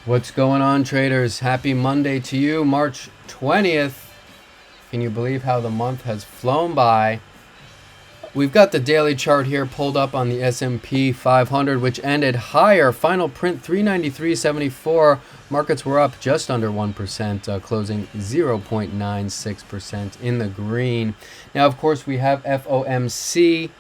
What's going on, traders? Happy Monday to you, March 20th. Can you believe how the month has flown by? We've got the daily chart here pulled up on the S&P 500, which ended higher. Final print 393.74. Markets were up just under 1%, closing 0.96% in the green. Now, of course, we have FOMC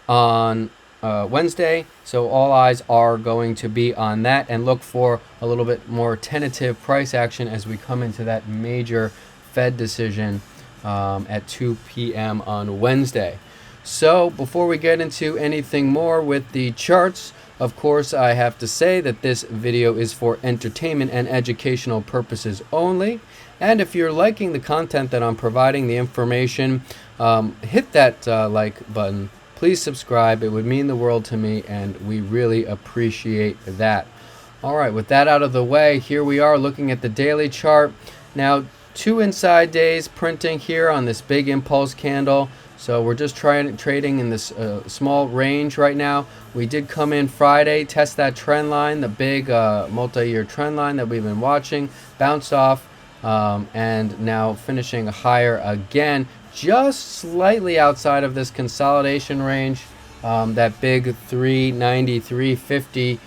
on Wednesday, so all eyes are going to be on that, and look for a little bit more tentative price action as we come into that major Fed decision at 2 p.m. on Wednesday. So before we get into anything more with the charts, of course, I have to say that this video is for entertainment and educational purposes only. And if you're liking the content that I'm providing, the information, hit that like button. Please subscribe. It would mean the world to me, and we really appreciate that. All right, with that out of the way, here we are looking at the daily chart. Now, two inside days printing here on this big impulse candle. So we're just trading in this small range right now. We did come in Friday, test that trend line, the big multi-year trend line that we've been watching, bounced off, and now finishing higher again, just slightly outside of this consolidation range, that big 390, 350.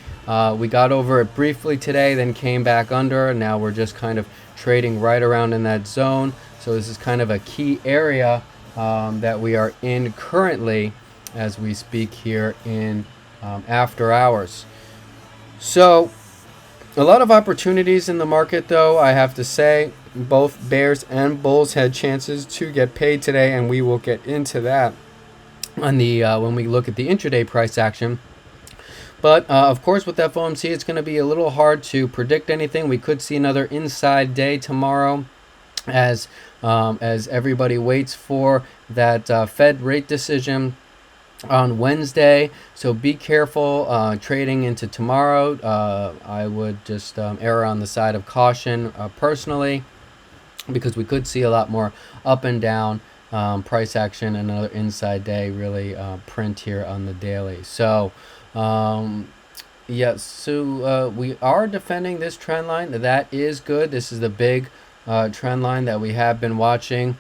We got over it briefly today, then came back under, and now we're just kind of trading right around in that zone. So this is kind of a key area that we are in currently as we speak here in after hours. So a lot of opportunities in the market, though, I have to say. Both bears and bulls had chances to get paid today, and we will get into that on the when we look at the intraday price action. But of course, with FOMC, it's going to be a little hard to predict anything. We could see another inside day tomorrow, as everybody waits for that Fed rate decision on Wednesday. So be careful trading into tomorrow. I would just err on the side of caution personally, because we could see a lot more up and down price action, another inside day really print here on the daily. So yes, so we are defending this trend line. That is good. This is the big trend line that we have been watching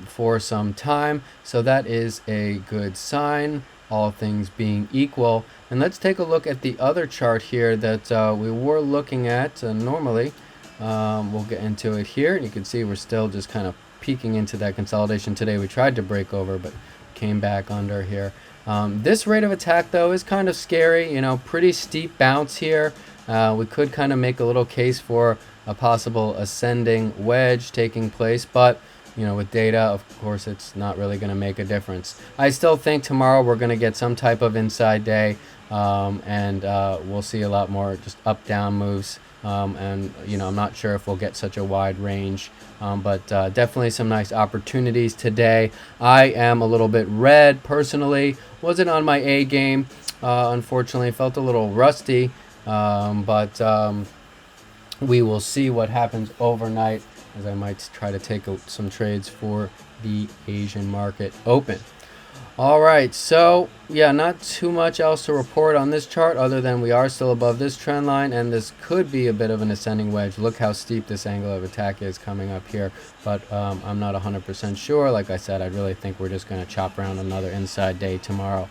for some time, so that is a good sign, all things being equal. And let's take a look at the other chart here that we were looking at normally. We'll get into it here, and you can see we're still just kind of peeking into that consolidation today. We tried to break over, but came back under here. This rate of attack, though, is kind of scary. Pretty steep bounce here. We could kind of make a little case for a possible ascending wedge taking place, but with data, of course, it's not really going to make a difference. I still think tomorrow we're going to get some type of inside day, and we'll see a lot more just up down moves, and I'm not sure if we'll get such a wide range, but definitely some nice opportunities today. I am a little bit red personally. Wasn't on my A game, unfortunately. Felt a little rusty, but we will see what happens overnight, as I might try to take some trades for the Asian market open. All right, so yeah, not too much else to report on this chart other than we are still above this trend line, and this could be a bit of an ascending wedge. Look how steep this angle of attack is coming up here, but I'm not 100% sure. Like I said, I really think we're just going to chop around another inside day tomorrow.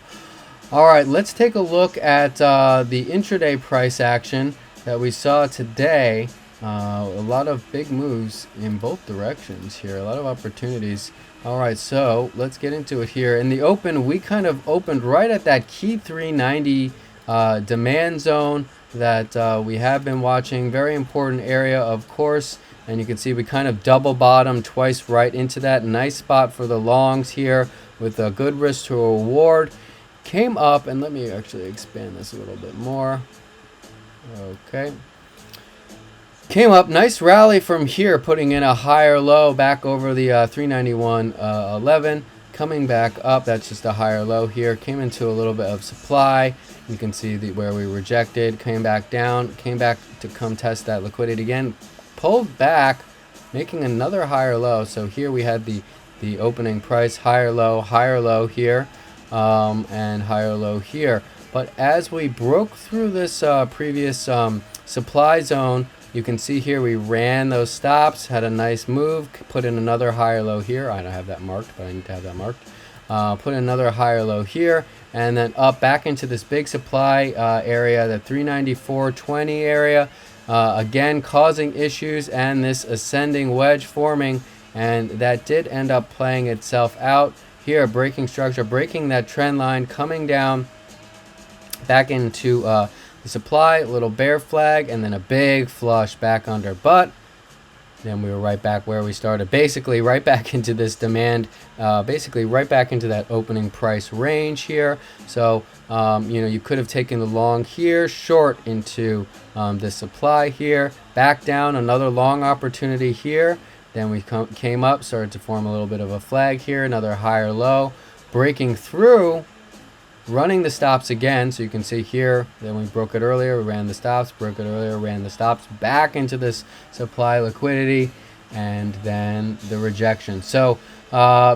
All right, let's take a look at the intraday price action that we saw today. A lot of big moves in both directions here, a lot of opportunities. All right, so let's get into it here. In the open, we kind of opened right at that key 390 demand zone that we have been watching. Very important area, of course. And you can see we kind of double bottomed twice right into that. Nice spot for the longs here with a good risk to reward. Came up, and let me actually expand this a little bit more. Okay. Came up, nice rally from here, putting in a higher low back over the 391.11. Coming back up, that's just a higher low here. Came into a little bit of supply. You can see where we rejected, came back down, came back to come test that liquidity again. Pulled back, making another higher low. So here we had the opening price, higher low here, and higher low here. But as we broke through this previous supply zone, you can see here we ran those stops, had a nice move, put in another higher low here. I don't have that marked, but I need to have that marked. Put in another higher low here, and then up back into this big supply area, the 394.20 area, again causing issues, and this ascending wedge forming, and that did end up playing itself out here, breaking structure, breaking that trend line, coming down back into the supply, little bear flag, and then a big flush back under. But then we were right back where we started, basically right back into this demand, basically right back into that opening price range here. So you could have taken the long here, short into the supply here, back down, another long opportunity here. Then we came up, started to form a little bit of a flag here, another higher low, breaking through, running the stops again. So you can see here, then we broke it earlier, we ran the stops, broke it earlier, ran the stops, back into this supply liquidity, and then the rejection. So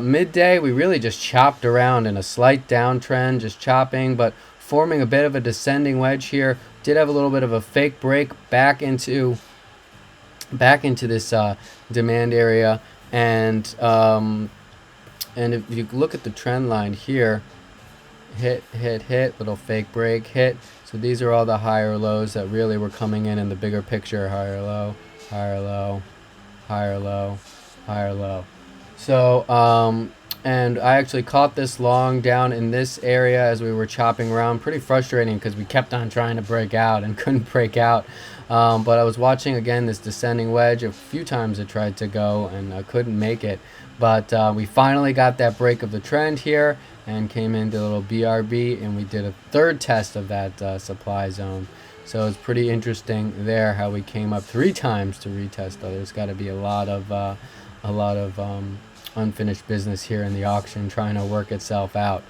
midday, we really just chopped around in a slight downtrend, just chopping, but forming a bit of a descending wedge here. Did have a little bit of a fake break back into this demand area, and if you look at the trend line here, hit, little fake break, hit. So these are all the higher lows that really were coming in the bigger picture. Higher low, higher low, higher low, higher low. So and I actually caught this long down in this area as we were chopping around. Pretty frustrating because we kept on trying to break out and couldn't break out. But I was watching again this descending wedge. A few times it tried to go and I couldn't make it. But we finally got that break of the trend here and came into a little BRB, and we did a third test of that supply zone. So it's pretty interesting there how we came up 3 times to retest. There's got to be a lot of unfinished business here in the auction trying to work itself out.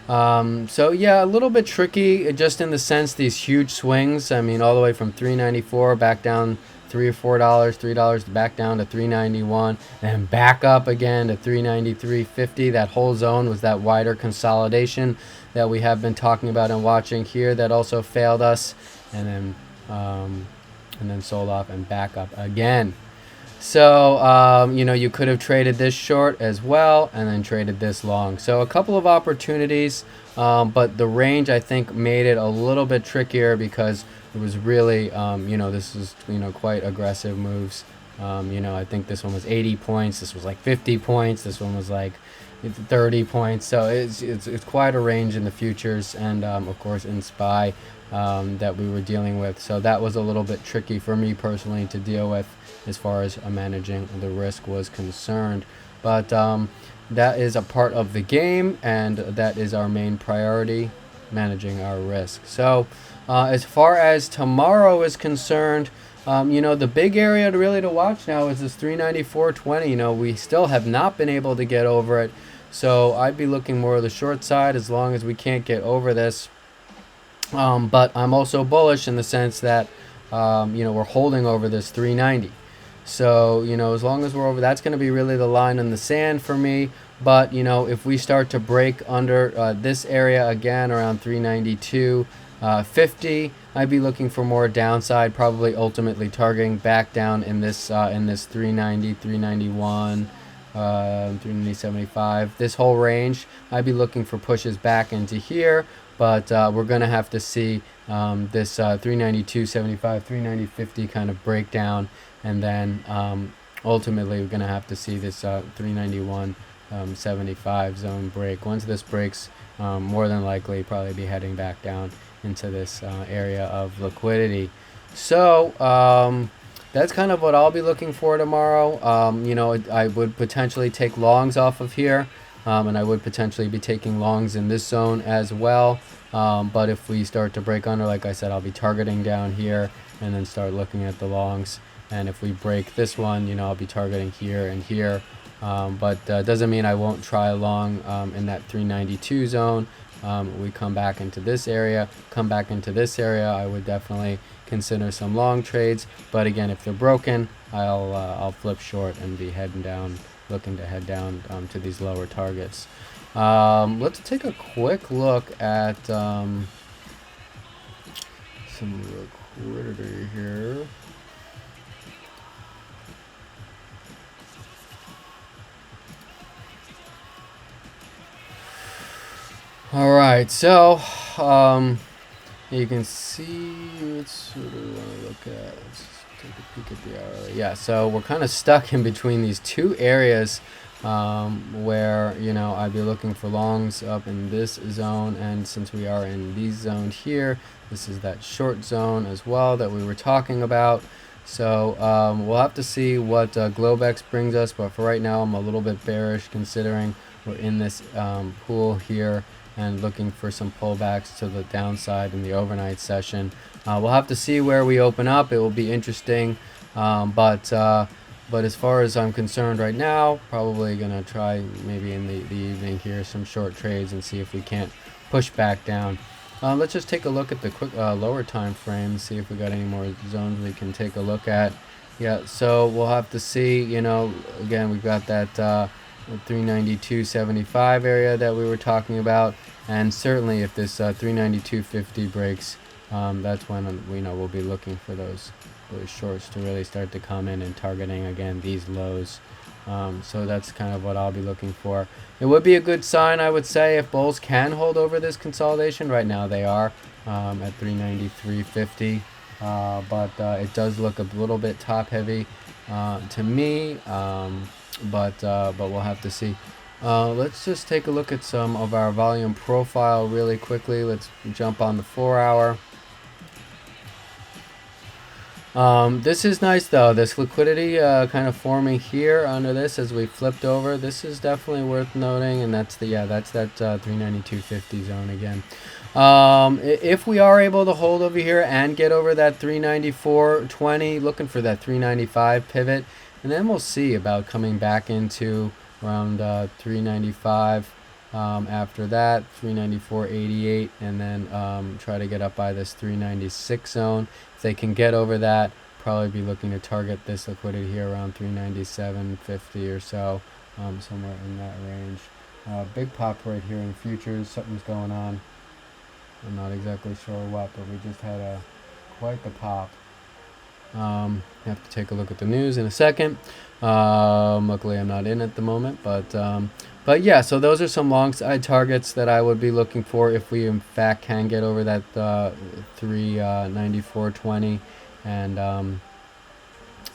So yeah, a little bit tricky just in the sense these huge swings. I mean, all the way from $3.94 back down $3 or $4, $3 back down to $3.91, and back up again to $3.93.50. That whole zone was that wider consolidation that we have been talking about and watching here. That also failed us, and then sold off and back up again. So you could have traded this short as well and then traded this long. So a couple of opportunities, but the range I think made it a little bit trickier because it was really this is quite aggressive moves. I think this one was 80 points, this was like 50 points, this one was like 30 points. So it's quite a range in the futures, and of course in SPY that we were dealing with. So that was a little bit tricky for me personally to deal with as far as managing the risk was concerned. But that is a part of the game, and that is our main priority, managing our risk. So as far as tomorrow is concerned, the big area to watch now is this 394.20. We still have not been able to get over it. So I'd be looking more of the short side as long as we can't get over this. But I'm also bullish in the sense that, we're holding over this 390. So, as long as we're over, that's going to be really the line in the sand for me. But, if we start to break under this area again around 392.50, I'd be looking for more downside, probably ultimately targeting back down in this 390, 391, 390.75. This whole range, I'd be looking for pushes back into here. But we're going to have to see this 392.75, 390.50 kind of breakdown. And then ultimately we're going to have to see this 391.75 zone break. Once this breaks, more than likely probably be heading back down into this area of liquidity. So that's kind of what I'll be looking for tomorrow. I would potentially take longs off of here. And I would potentially be taking longs in this zone as well. But if we start to break under, like I said, I'll be targeting down here and then start looking at the longs. And if we break this one, I'll be targeting here and here. But doesn't mean I won't try long in that 392 zone. We come back into this area, I would definitely consider some long trades. But again, if they're broken, I'll flip short and be heading down, looking to head down to these lower targets. Let's take a quick look at some real liquidity here. All right, so you can see, what do we want to look at? Let's take a peek at the hourly. Yeah, so we're kind of stuck in between these two areas where, I'd be looking for longs up in this zone, and since we are in these zones here, this is that short zone as well that we were talking about. So we'll have to see what Globex brings us, but for right now I'm a little bit bearish considering we're in this pool here and looking for some pullbacks to the downside in the overnight session. We'll have to see where we open up. It will be interesting, but as far as I'm concerned right now, probably gonna try maybe in the evening here some short trades and see if we can't push back down. Let's just take a look at the quick lower time frame, see if we got any more zones we can take a look at. Yeah, so we'll have to see. Again, we've got that 392.75 area that we were talking about, and certainly if this 392.50 breaks, that's when we'll be looking for those shorts to really start to come in and targeting again these lows. So that's kind of what I'll be looking for. It would be a good sign, I would say, if bulls can hold over this consolidation. Right now they are at 393.50, but it does look a little bit top heavy to me. But we'll have to see. Let's just take a look at some of our volume profile really quickly. Let's jump on the 4-hour. This is nice though, this liquidity kind of forming here under this as we flipped over. This is definitely worth noting, and that's that 392.50 zone again. If we are able to hold over here and get over that 394.20, looking for that 395 pivot, and then we'll see about coming back into around 395 after that, 394.88, and then try to get up by this 396 zone. If they can get over that, probably be looking to target this liquidity here around 397.50 or so, somewhere in that range. Big pop right here in futures. Something's going on. I'm not exactly sure what, but we just had quite the pop. Have to take a look at the news in a second. Luckily I'm not in at the moment, but yeah, so those are some long side targets that I would be looking for if we in fact can get over that 394.20,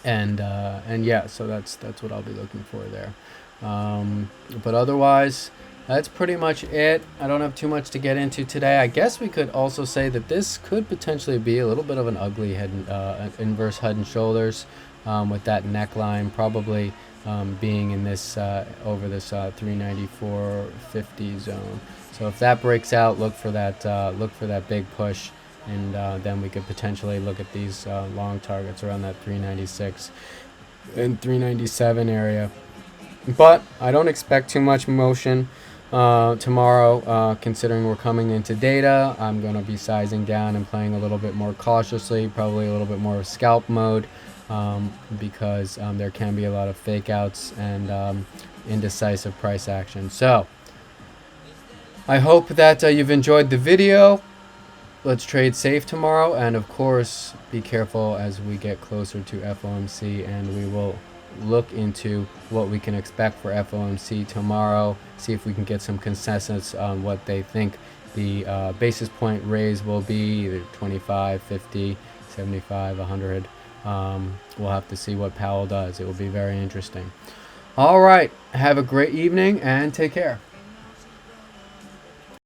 and yeah, so that's what I'll be looking for there. But otherwise, that's pretty much it. I don't have too much to get into today. I guess we could also say that this could potentially be a little bit of an ugly inverse head and shoulders, with that neckline probably being in this over this 394.50 zone. So if that breaks out, look for that big push, and then we could potentially look at these long targets around that 396 and 397 area. But I don't expect too much motion tomorrow, considering we're coming into data. I'm going to be sizing down and playing a little bit more cautiously, probably a little bit more scalp mode, because there can be a lot of fake outs and indecisive price action. So I hope that you've enjoyed the video. Let's trade safe tomorrow, and of course be careful as we get closer to FOMC, and we will look into what we can expect for FOMC tomorrow, see if we can get some consensus on what they think the basis point raise will be, either 25, 50, 75, 100. We'll have to see what Powell does. It will be very interesting. All right, have a great evening and take care.